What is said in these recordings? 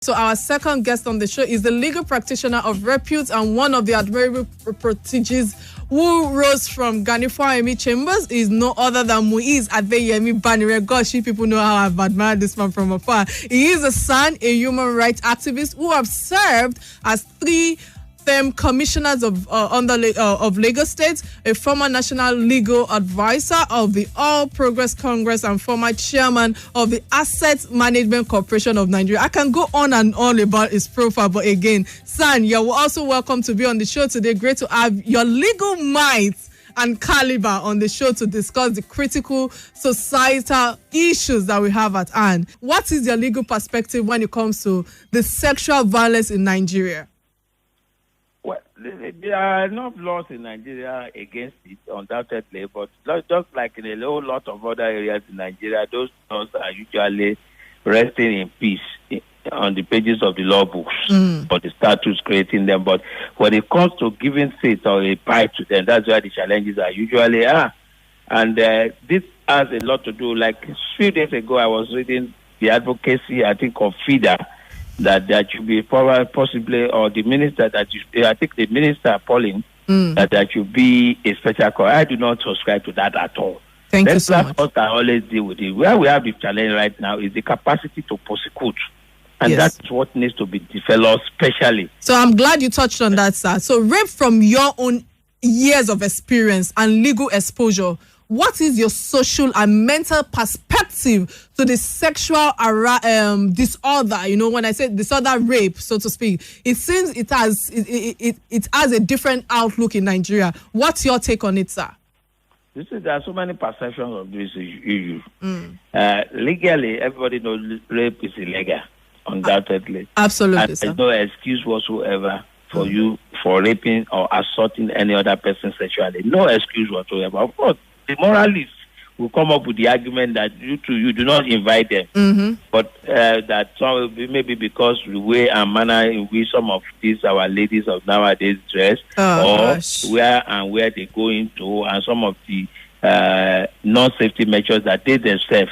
So our second guest on the show is the legal practitioner of repute and one of the admirable proteges who rose from Ganifuayemi Chambers is no other than Muiz Banire. Gosh, you people know how I've admired this man from afar. He is a son, a human rights activist who have served as 3-term commissioners of Lagos State, a former national legal advisor of the All Progress Congress and former chairman of the Asset Management Corporation of Nigeria. I can go on and on about his profile, but again, son, you're also welcome to be on the show today. Great to have your legal might and caliber on the show to discuss the critical societal issues that we have at hand. What is your legal perspective when it comes to the sexual violence in Nigeria? Well, there are enough laws in Nigeria against it, undoubtedly, but just like in a whole lot of other areas in Nigeria, those laws are usually resting in peace on the pages of the law books or the statutes creating them. But when it comes to giving seats or a bite to them, that's where the challenges are usually are. And this has a lot to do. Like a few days ago, I was reading the advocacy, I think, of FIDA, that should be possibly, or the minister I think the minister Pauline, that should be a special call. I do not subscribe to that at all. Thank you so much. What I always deal with it. Where we have the challenge right now is the capacity to prosecute. And that's what needs to be developed specially. So I'm glad you touched on that, sir. So rape from your own years of experience and legal exposure, what is your social and mental perspective to the sexual disorder? You know, when I say disorder, rape, so to speak, it seems it has a different outlook in Nigeria. What's your take on it, sir? There are so many perceptions of this issue. Legally, everybody knows rape is illegal, undoubtedly. Absolutely, and sir. There's no excuse whatsoever for you for raping or assaulting any other person sexually. No excuse whatsoever. Of course, the moralists will come up with the argument that you do not invite them, but that some maybe because the way and manner in which some of these our ladies of nowadays dress, where they go into, and some of the non-safety measures that they themselves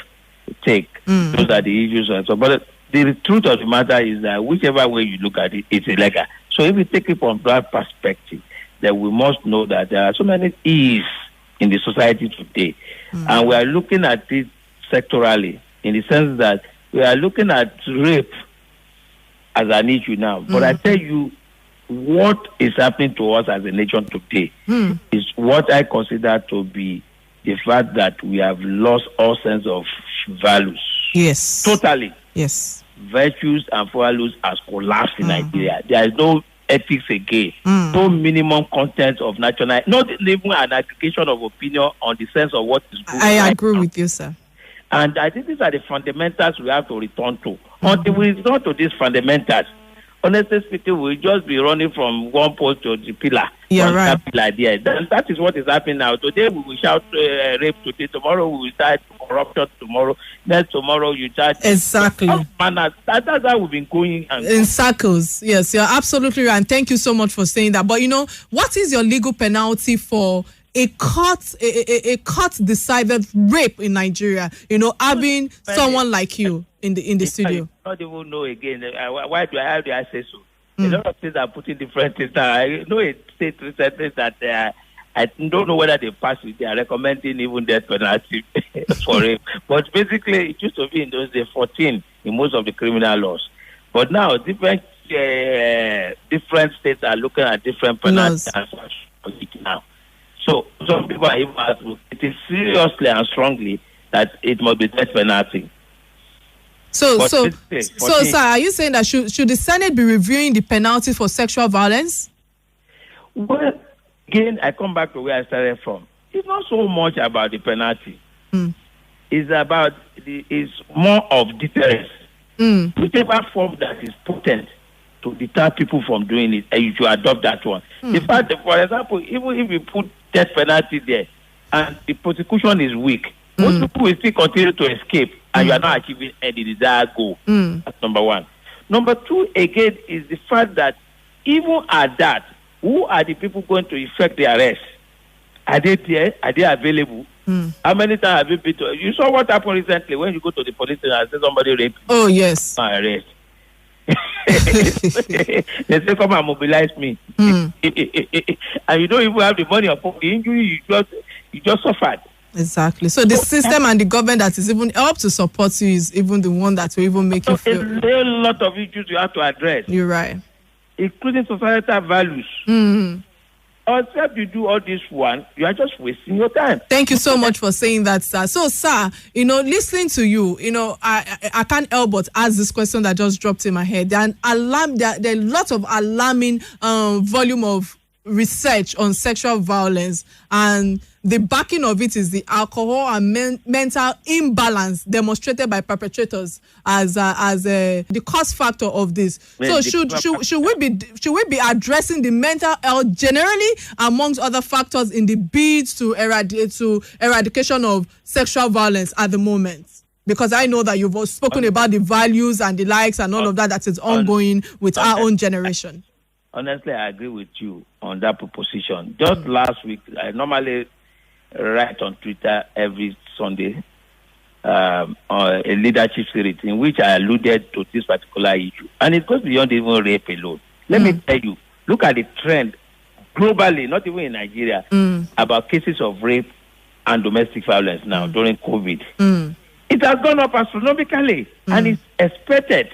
take. Those are the issues. And so, but the truth of the matter is that whichever way you look at it, it's illegal. So if we take it from that perspective, then we must know that there are so many issues in the society today. And we are looking at it sectorally, in the sense that we are looking at rape as an issue now. But I tell you, what is happening to us as a nation today is what I consider to be the fact that we have lost all sense of values. Yes. Totally. Yes. Virtues and values has collapsed in Nigeria. There is no ethics again. No minimum content of national, not even an aggregation of opinion on the sense of what is good. I agree with you, sir. And I think these are the fundamentals we have to return to. Until we return to these fundamentals, honestly speaking, we'll just be running from one post to the pillar. You're right. That is what is happening now. Today we will shout rape today. Tomorrow we will start corruption. Tomorrow, next tomorrow you start. Exactly. That's how we've been going. In circles. Yes, you're absolutely right. And thank you so much for saying that. But you know, what is your legal penalty for a court decided rape in Nigeria? You know, having someone like you in the studio. I don't even know again. Why do I say so? A lot of things are putting different things now. I know a state recently that I don't know whether they pass it. They are recommending even death penalty for rape. But basically, it used to be in those days 14 in most of the criminal laws. But now different states are looking at different penalties now. So some people are even advocating seriously and strongly that it must be death penalty. So, sir, are you saying that should the Senate be reviewing the penalty for sexual violence? Well, again, I come back to where I started from. It's not so much about the penalty. It's more of deterrence. Whichever form that is potent to deter people from doing it, and you should adopt that one. In fact, for example, even if you put death penalty there and the prosecution is weak, most people will still continue to escape, and you are not achieving any desired goal. That's number one. Number two, again, is the fact that even at that, who are the people going to effect the arrest? Are they there? Are they available? How many times have you been to? You saw what happened recently when you go to the police station and say somebody raped you. Oh, yes. Arrest. They say, come and mobilize me. And you don't even have the money for the injury, you just suffered. Exactly. So the system and the government that is even help to support you is even the one that will even make you feel. There's a lot of issues you have to address. You're right. Including societal values. Except you do all this one, you are just wasting your time. Thank you so much for saying that, sir. So, sir, listening to you, I can't help but ask this question that just dropped in my head. There are a lot of alarming volume of research on sexual violence, and the backing of it is the alcohol and mental imbalance demonstrated by perpetrators as the cause factor of this. So should we be addressing the mental health generally amongst other factors in the bid to eradication of sexual violence at the moment? Because I know that you've spoken about the values and the likes and all of that is ongoing with our own generation. Honestly, I agree with you on that proposition. Just last week, I normally write on Twitter every Sunday on a leadership series in which I alluded to this particular issue. And it goes beyond even rape alone. Let me tell you, look at the trend globally, not even in Nigeria, about cases of rape and domestic violence now during COVID. It has gone up astronomically and it's expected.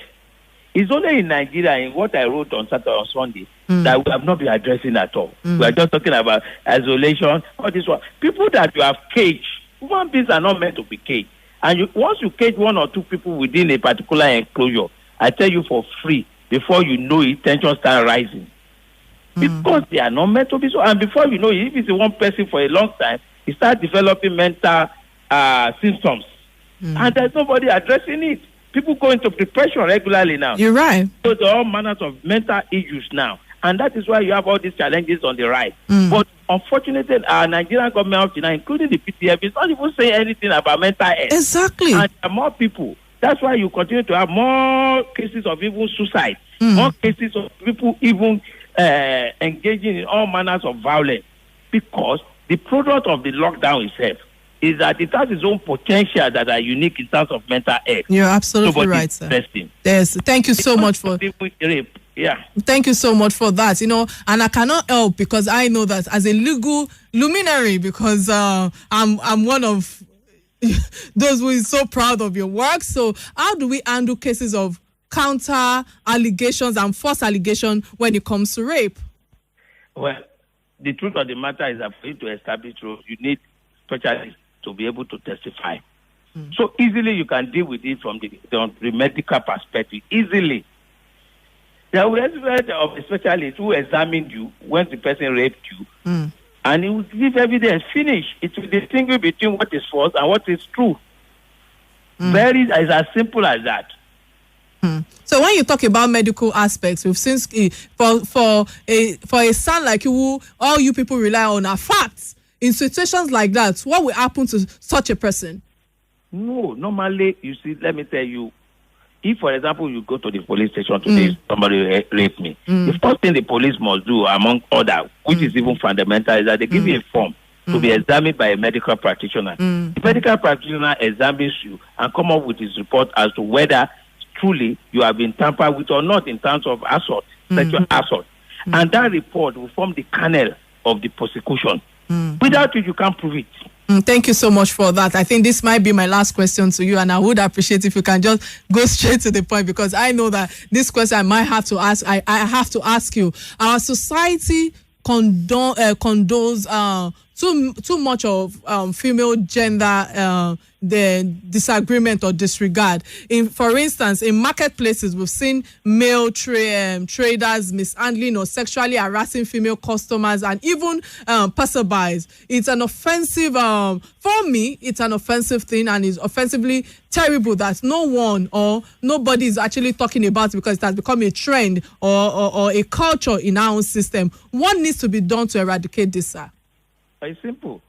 It's only in Nigeria, in what I wrote on Saturday or Sunday, that we have not been addressing at all. We are just talking about isolation, all this one. People that you have caged, human beings are not meant to be caged. And once you cage one or two people within a particular enclosure, I tell you for free, before you know it, tension starts rising. Because they are not meant to be so. And before you know it, if it's one person for a long time, he starts developing mental symptoms. And there's nobody addressing it. People go into depression regularly now. You're right. So there are all manners of mental issues now. And that is why you have all these challenges on the rise. But unfortunately, our Nigerian government up to now, including the PTF, is not even saying anything about mental health. Exactly. And there are more people. That's why you continue to have more cases of even suicide, more cases of people even engaging in all manners of violence. Because the product of the lockdown itself is that it has its own potential that are unique in terms of mental health. You're absolutely right, sir. Yes, thank you so much for rape. Yeah. Thank you so much for that. And I cannot help because I know that as a legal luminary, because I'm one of those who is so proud of your work. So how do we handle cases of counter allegations and false allegations when it comes to rape? Well, the truth of the matter is that for you to establish rules, you need specialists to be able to testify. So easily you can deal with it from the medical perspective. Easily. There will be a specialist who examined you when the person raped you, and he will give evidence. Finish. It will distinguish between what is false and what is true. It's as simple as that. So when you talk about medical aspects, we've seen for a son like you, all you people rely on are facts. In situations like that, what will happen to such a person? No, normally, you see, let me tell you, if, for example, you go to the police station today, somebody raped me, the first thing the police must do, among others, which is even fundamental, is that they give you a form to be examined by a medical practitioner. The medical practitioner examines you and come up with his report as to whether truly you have been tampered with or not in terms of assault, sexual assault. And that report will form the kernel of the prosecution. Without it, you can't prove it. Thank you so much for that. I think this might be my last question to you, and I would appreciate if you can just go straight to the point, because I know that this question I might have to ask. I have to ask you. Our society condones too much of female gender the disagreement or disregard. For instance, in marketplaces, we've seen male traders mishandling or sexually harassing female customers and even passerbys. It's an offensive, for me, it's an offensive thing, and it's offensively terrible that no one or nobody is actually talking about it because it has become a trend or a culture in our own system. What needs to be done to eradicate this, sir? It's simple.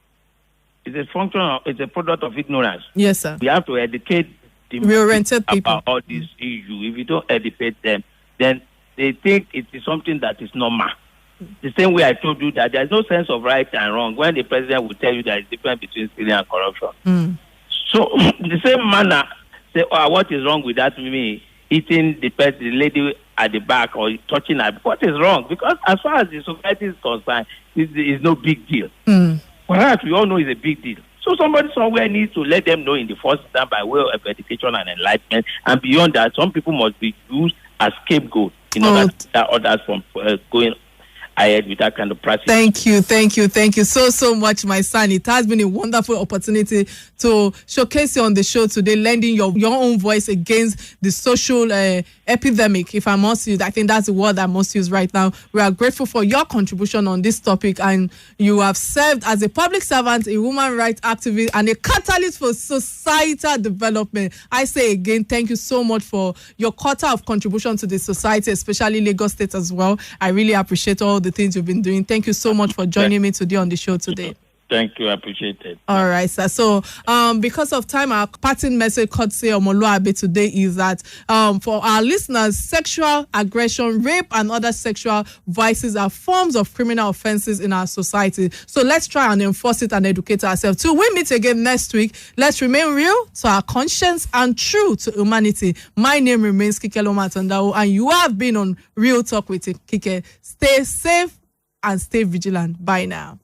It's a function it's a product of ignorance. Yes, sir. We have to educate the reoriented people about all these issues. If you don't educate them, then they think it is something that is normal. The same way I told you that there's no sense of right and wrong when the president will tell you there is a difference between stealing and corruption. So, in the same manner, say, what is wrong with that? Me eating the lady at the back or touching her. What is wrong? Because as far as the society is concerned, it's no big deal. Perhaps we all know it's a big deal. So somebody somewhere needs to let them know in the first time by way of education and enlightenment. And beyond that, some people must be used as scapegoat in order to stop others from going ahead with that kind of practice. Thank you so much, my son. It has been a wonderful opportunity to showcase you on the show today, lending your own voice against the social epidemic, if I must use. I think that's the word I must use right now. We are grateful for your contribution on this topic, and you have served as a public servant, a human rights activist, and a catalyst for societal development. I say again, thank you so much for your quota of contribution to the society, especially Lagos State as well. I really appreciate all the things you've been doing. Thank you so much for joining me today on the show today. Thank you. I appreciate it. All right, sir. So, because of time, our parting message courtesy of Omoluabe today is that for our listeners, sexual aggression, rape, and other sexual vices are forms of criminal offenses in our society. So let's try and enforce it and educate ourselves. Till we meet again next week, let's remain real to our conscience and true to humanity. My name remains Kike Lomatondao, and you have been on Real Talk with Kike. Stay safe and stay vigilant. Bye now.